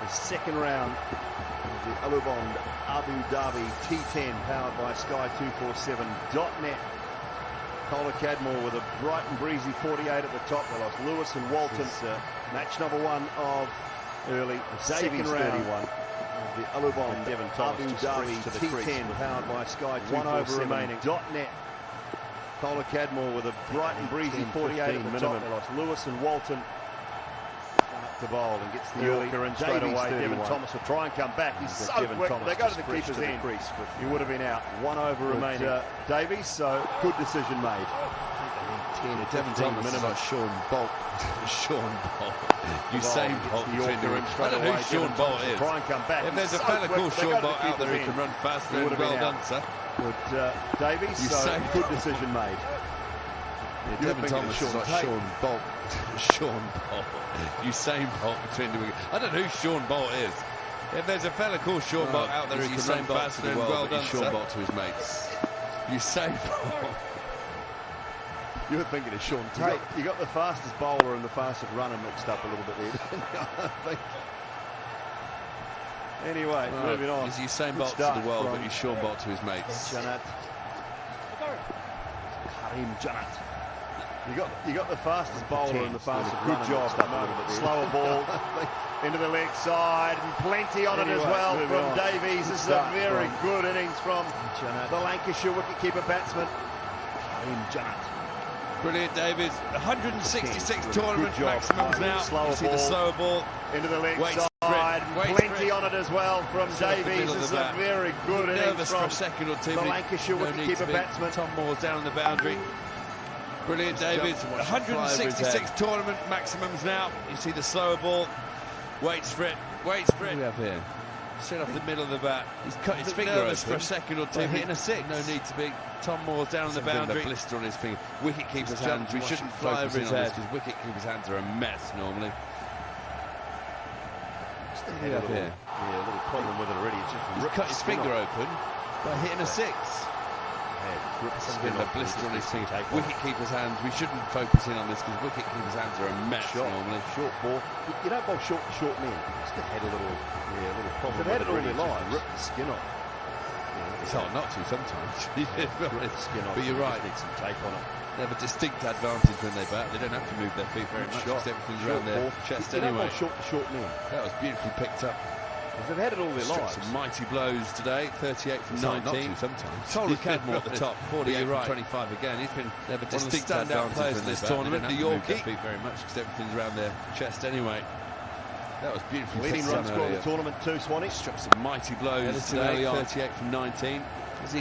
the second round of the Alubond Abu Dhabi T10, powered by Sky247.net. Kohler Cadmore with a bright and breezy 48 at the top. They lost Lewis and Walton. Match number 1 of early second round of the Alubond Abu Dhabi T10, powered by Sky247.net. Kohler Cadmore with a bright and breezy 48 at the top. They lost Lewis and Walton. To bowl and gets the Yorker in straight away. Devon Thomas will try and come back. He's so quick. They go to the keeper's end. He would have been out. 1 over remaining. Davies, so good decision made. Devon Thomas is like Sean Bolt. Sean Bolt. Usain Bolt. I don't know who Sean Bolt is. Try and come back. If there's a fella called Sean Bolt out there who can run faster, then well done, sir. But Davies, so good decision made. Devon Thomas is like Sean Bolt. Sean Bolt. Usain Bolt between the wickets. I don't know who Sean Bolt is. If there's a fella called Sean Bolt out there who can run faster, then well done, Sean Bolt to his mates. Usain Bolt. You were thinking of Sean Tate. You got the fastest bowler and the fastest runner mixed up a little bit there. Anyway, moving on. He's Usain Bolt to the world, but he's Sean Bolt to his mates. Janat. Karim Janat. You got the fastest bowler and the fastest runner. Good job at the moment. Slower ball into the leg side, and plenty on it as well from Davies. This is a very good innings from the Lancashire wicketkeeper batsman. Karim Janat. Brilliant, Davies. 166 tournament maximums now. Slower you see the slower ball into the leg side, and plenty on it as well from Davies. This is a very good innings from for a second or two, the Lancashire wicketkeeper batsman. Tom Moore's down on the boundary. Brilliant, Davies. 166 tournament maximums now. You see the slower ball. Waits for it. Waits for it. What do we have here? Straight off the middle of the bat. He's cut his finger open for a second or two. Hitting a 6. No need to be. Tom Moore's down on the boundary. Blister on his finger. Wicket-keeper's hands. We shouldn't fly over his head because wicket-keeper's hands are a mess normally. Just a little problem with it already. He's cut his finger open by hitting a 6. A blister on his finger. Wicket-keeper's hands. We shouldn't focus in on this because wicket-keeper's hands are a mess normally. Short ball. You don't bowl short men. Just a head a little problem. If it had it really live, rip the skin off. It's hard not to sometimes. But you're right. Need some tape on it. They have a distinct advantage when they bat. They don't have to move their feet very much because everything's around their chest anyway. Short men. That was beautifully picked up They've had it all their Struck lives. some mighty blows today, 38 from 19. Sometimes. Totally Cadmore at the top, 48 from 25 again. He's been one of the standout players in this tournament. The Yorkie. Very much because everything's around their chest anyway. That was beautiful. Leading run score in the tournament, 2 Swanee. Struck some mighty blows today, 38 from 19.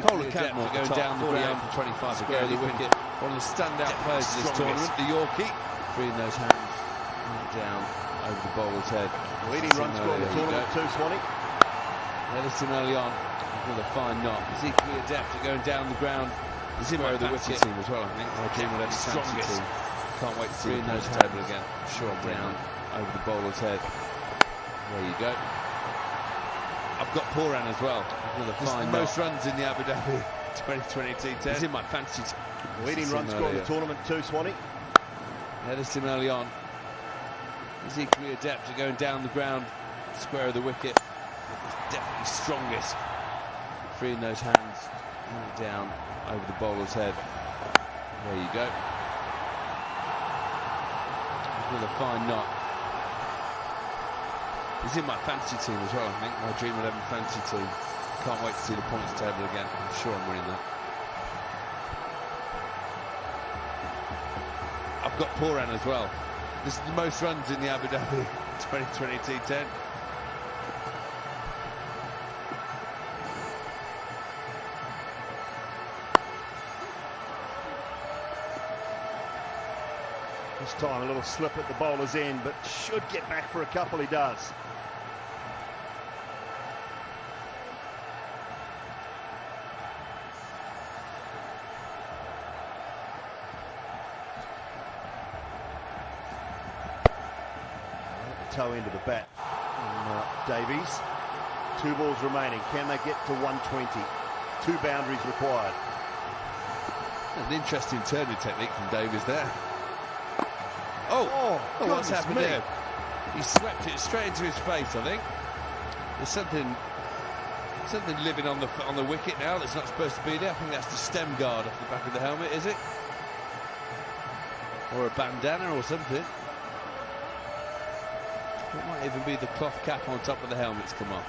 Totally Cadmore going down the ground for 25 again. He's been one of the standout players in this tournament. The Yorkie. Freeing those hands down over the bowler's head. Leading run score in the tournament, 2 Swanee. Edison early on with a fine knock. He's equally adept at going down the ground. He's in the wicket team as well, I think. Strongest. Can't wait to see him those table again. Short down over the bowler's head. There you go. I've got Poran as well with a fine knock. Most runs in the Abu Dhabi 2020 T10. He's in my fantasy team. Leading run score in the tournament, 2 Swanee. Edison early on. He's equally adept at going down the ground, square of the wicket. He's definitely strongest. Freeing those hands down over the bowler's head. There you go. With a fine knock. He's in my fantasy team as well, I think. My Dream 11 fantasy team. Can't wait to see the points table again. I'm sure I'm winning that. I've got Poran as well. This is the most runs in the Abu Dhabi 2020 T10. This time a little slip at the bowler's end, but should get back for a couple. He does. Toe into the bat. Davies. 2 balls remaining. Can they get to 120? 2 boundaries required. An interesting turning technique from Davies there. Oh, what's happened there? He swept it straight into his face, I think. There's something living on the wicket now that's not supposed to be there. I think that's the stem guard off the back of the helmet, is it? Or a bandana or something. It might even be the cloth cap on top of the helmet's come off.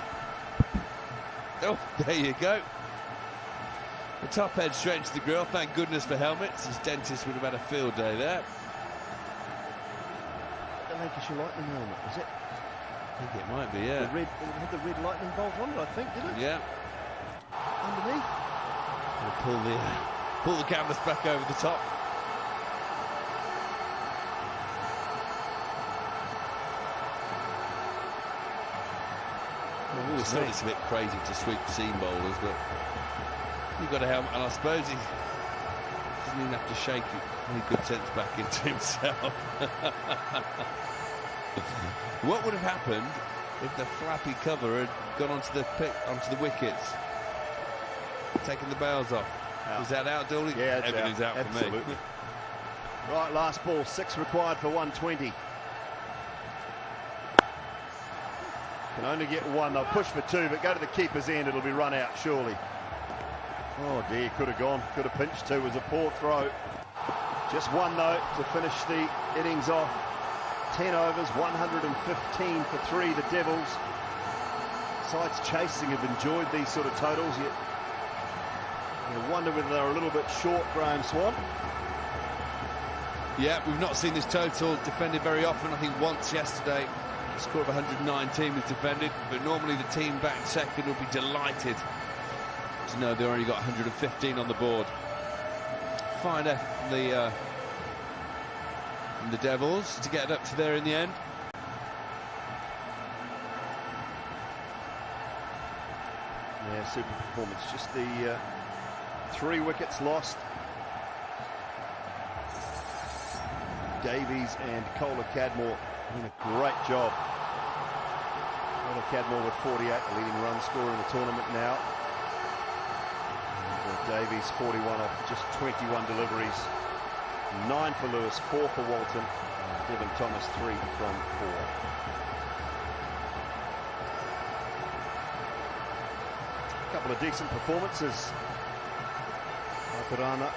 Oh, there you go. The top head straight into the grill. Thank goodness for helmets. His dentist would have had a field day there. The Lancashire Lightning helmet, is it? I think it might be, yeah. It had the red lightning bolt on it, I think, didn't it? Yeah. Underneath. We'll pull the canvas back over the top. I've always thought it's a bit crazy to sweep seam bowlers, but you've got a helmet, and I suppose he doesn't even have to shake any good sense back into himself. What would have happened if the flappy cover had gone onto the wickets, taking the bails off? Out. Is that out, Dooley? Yeah, everything's out for me. Right, last ball, 6 required for 120. Can only get 1. They'll push for 2, but go to the keeper's end. It'll be run out, surely. Oh dear, could have gone. Could have pinched 2. It was a poor throw. Just 1 though to finish the innings off. 10 overs, 115 for 3. The Devils, sides chasing, have enjoyed these sort of totals. Yet you wonder whether they're a little bit short, Graham Swan. Yeah, we've not seen this total defended very often. I think once yesterday. A score of 119 was defended, but normally the team back second will be delighted to know they've only got 115 on the board. Fine effort from the Devils to get it up to there in the end. Yeah, super performance. Just the 3 wickets lost. Davies and Kohler Cadmore doing a great job. Kohler Cadmore with 48, the leading run scorer in the tournament now. And Davies 41 off just 21 deliveries. 9 for Lewis, 4 for Walton. Devin Thomas 3 from 4. A couple of decent performances. Parana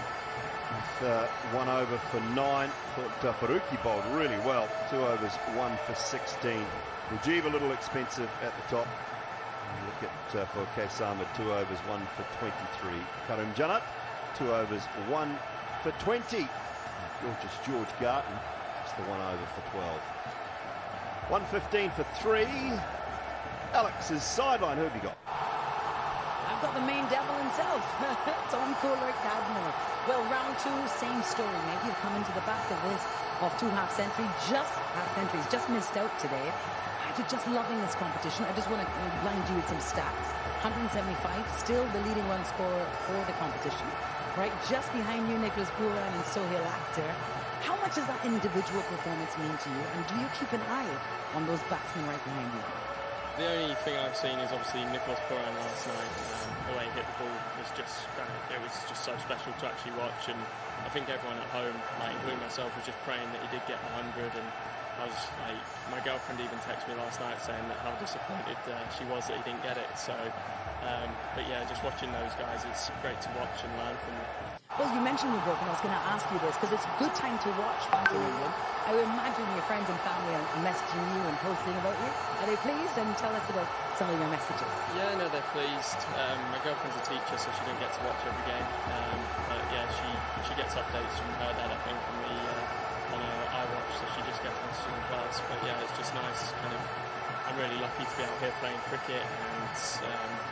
with 1 over for 9. Thought Faruqi bowled really well. 2 overs, 1 for 16. Rajiv a little expensive at the top. wicket for Kaisama, 2 overs, 1 for 23. Karim Janat, 2 overs, 1 for 20. George Garton, just the 1 over for 12. 115 for 3. Alex's sideline, who have you got? I've got the main devil himself, Tom Kohler-Cadmore. Well, round 2, same story. Maybe he'll come into the back of this, of 2 half-centuries, just missed out today. After just loving this competition, I just want to blind you with some stats. 175, still the leading run scorer for the competition. Right, just behind you, Nicholas Pooran and Sohail Akhtar. How much does that individual performance mean to you? And do you keep an eye on those batsmen right behind you? The only thing I've seen is obviously Nicholas Pooran last night. The way he hit the ball was just so special to actually watch, and I think everyone at home, like including myself, was just praying that he did get 100. And I was like, my girlfriend even texted me last night saying that how disappointed she was that he didn't get it. So, but yeah, just watching those guys, it's great to watch and learn from them. Well, you mentioned your girlfriend. I was going to ask you this because it's a good time to watch back in England. I would imagine your friends and family are messaging you and posting about you. Are they pleased? And tell us about some of your messages. Yeah, no, they're pleased. My girlfriend's a teacher, so she didn't get to watch every game. But yeah, she gets updates from her dad, I think, from the on her iWatch, so she just gets messages in class. But yeah, it's just nice. I'm really lucky to be out here playing cricket, and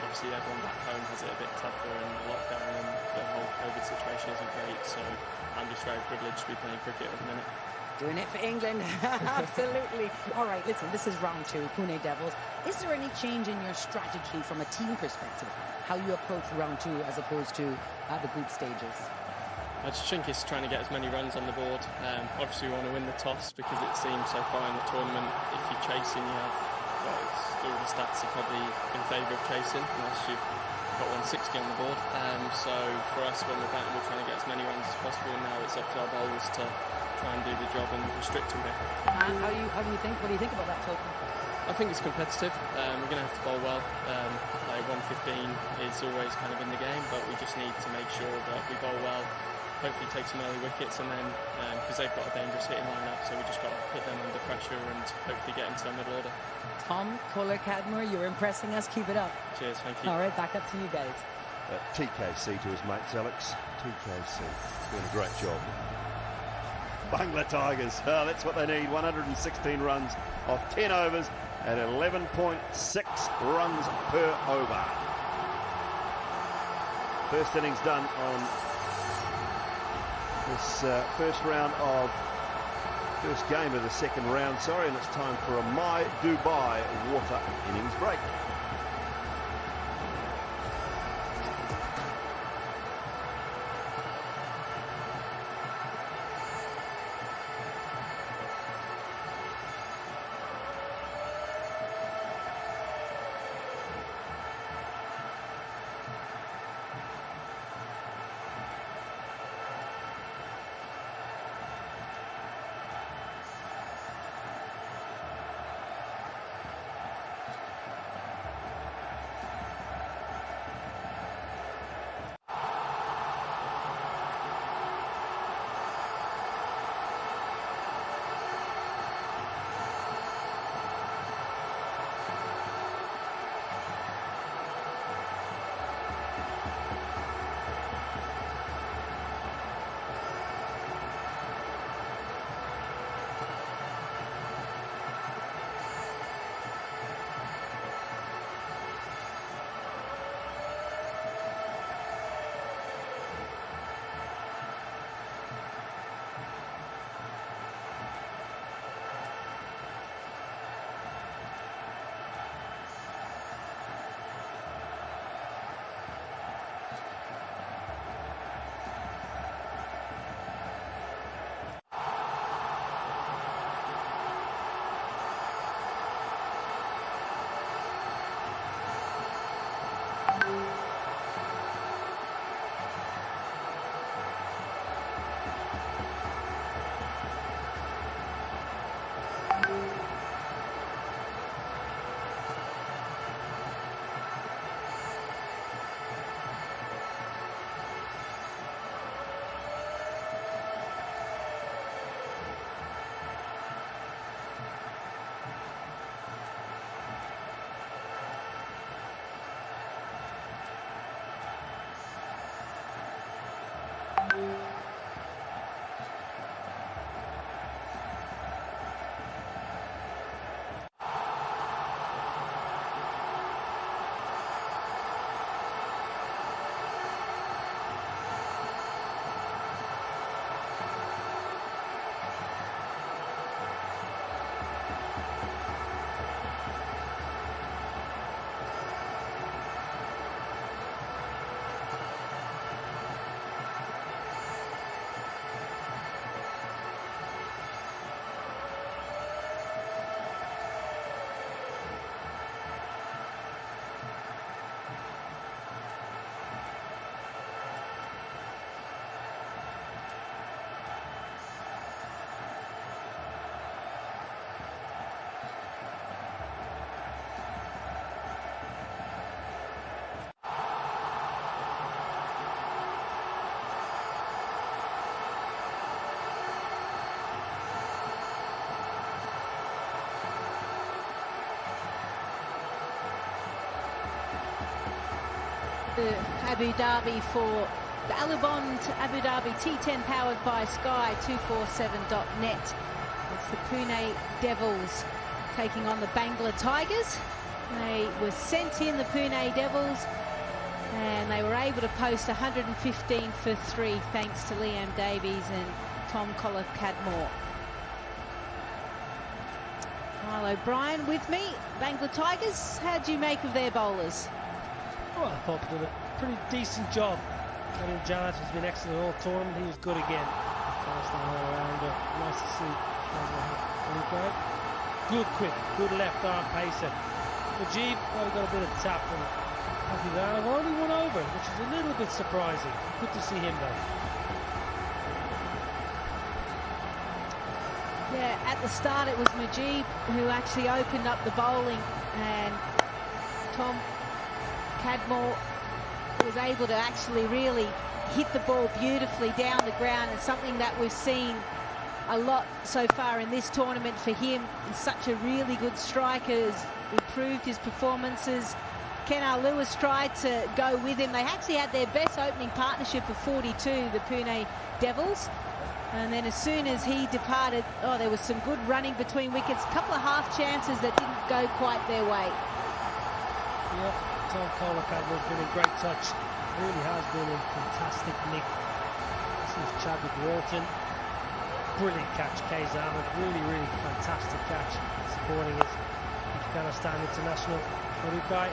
obviously everyone back home has it a bit tougher, and the lockdown and the whole COVID situation isn't great. So I'm just very privileged to be playing cricket at the minute. Doing it for England, absolutely. All right, listen, this is round 2, Pune Devils. Is there any change in your strategy from a team perspective, how you approach round 2 as opposed to the group stages? I just think it's trying to get as many runs on the board. Obviously we want to win the toss because it seems so far in the tournament, if you're chasing, you have, well, all the stats are probably in favour of chasing unless you've got 160 on the board. So for us, when we're batting, we're trying to get as many runs as possible. Now it's up to our bowlers to try and do the job and restrict them here. And what do you think about that total? I think it's competitive. We're going to have to bowl well. Like 115 is always kind of in the game, but we just need to make sure that we bowl well. Hopefully take some early wickets, and then because they've got a dangerous hitting lineup, so we just got to put them under pressure and hopefully get into their middle order. Tom Kohler-Cadmore, you're impressing us. Keep it up. Cheers, thank you. All right, back up to you guys. TKC to his mates, Alex. TKC doing a great job. Bangla Tigers, that's what they need. 116 runs off 10 overs at 11.6 runs per over. First innings done on this first game of the second round, and it's time for a My Dubai water innings break. the Abu Dhabi for the Alubond Abu Dhabi T10 powered by Sky 247.net. It's the Pune Devils taking on the Bangla Tigers. They were sent in, the Pune Devils, and they were able to post 115 for 3 thanks to Liam Davies and Tom Collar-Cadmore. Kyle O'Brien with me. Bangla Tigers, how do you make of their bowlers? Well, I thought they did a pretty decent job. Kevin Jarrett has been excellent all tournament. He was good again. Fast all around. Nice to see. Good quick, good left arm pacer. Mujib, well, he got a bit of tap, and Hafizanov only one over, which is a little bit surprising. Good to see him though. Yeah, at the start it was Mujib who actually opened up the bowling, and Tom Cadmore was able to actually really hit the ball beautifully down the ground. It's something that we've seen a lot so far in this tournament for him. He's such a really good striker, has improved his performances. Ken Lewis tried to go with him. They actually had their best opening partnership of 42, the Pune Devils. And then as soon as he departed, oh, there was some good running between wickets. A couple of half chances that didn't go quite their way. Yeah, Tom Collar-Cadmore's been in great touch. Really has been in fantastic nick. This is Chadwick Walton. Brilliant catch, Kay Ahmed. Really, really fantastic catch. Supporting his Afghanistan international guy.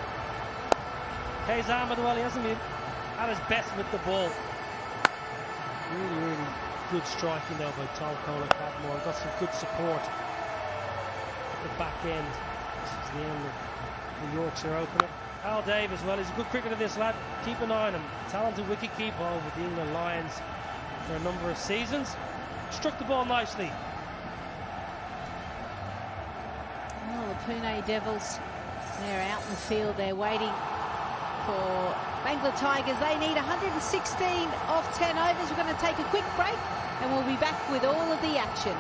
Kay Ahmed, well, he hasn't been at his best with the ball. Really, really good striking though by Tom Collar-Cadmore. Got some good support at the back end. This is the end of the Yorkshire opener. Al Davis, well, he's a good cricketer, this lad. Keep an eye on him. Talented wicket keeper with the England Lions for a number of seasons. Struck the ball nicely. Oh, the Pune Devils, they're out in the field. They're waiting for Bangla Tigers. They need 116 off 10 overs. We're going to take a quick break and we'll be back with all of the action.